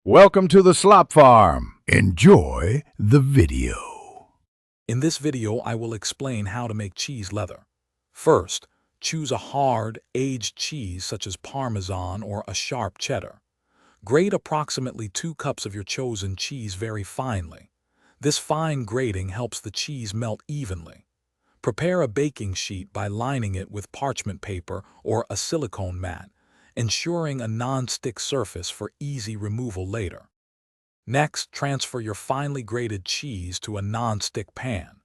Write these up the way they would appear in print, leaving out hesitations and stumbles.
Welcome to the Slop Farm. Enjoy the video. In this video, I will explain how to make cheese leather. First, choose a hard, aged cheese such as Parmesan or a sharp cheddar. Grate approximately 2 cups of your chosen cheese very finely. This fine grating helps the cheese melt evenly. Prepare a baking sheet by lining it with parchment paper or a silicone mat, ensuring a non-stick surface for easy removal later. Next, transfer your finely grated cheese to a non-stick pan.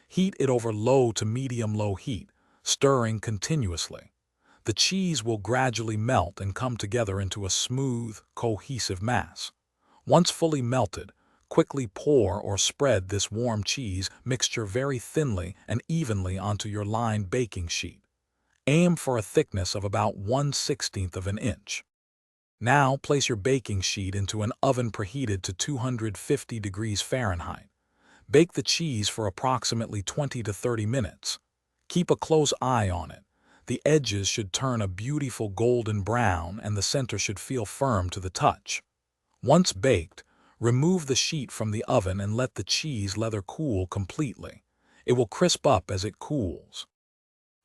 Heat it over low to medium-low heat, stirring continuously. The cheese will gradually melt and come together into a smooth, cohesive mass. Once fully melted, quickly pour or spread this warm cheese mixture very thinly and evenly onto your lined baking sheet. Aim for a thickness of about 1/16 of an inch. Now place your baking sheet into an oven preheated to 250 degrees Fahrenheit. Bake the cheese for approximately 20 to 30 minutes. Keep a close eye on it. The edges should turn a beautiful golden brown and the center should feel firm to the touch. Once baked, remove the sheet from the oven and let the cheese leather cool completely. It will crisp up as it cools.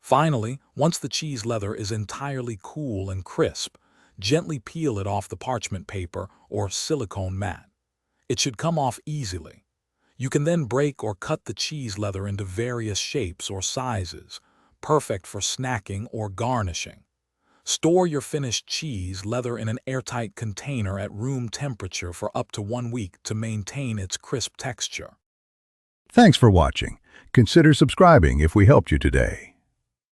Finally, once the cheese leather is entirely cool and crisp, gently peel it off the parchment paper or silicone mat. It should come off easily. You can then break or cut the cheese leather into various shapes or sizes, perfect for snacking or garnishing. Store your finished cheese leather in an airtight container at room temperature for up to 1 week to maintain its crisp texture. Thanks for watching. Consider subscribing if we helped you today.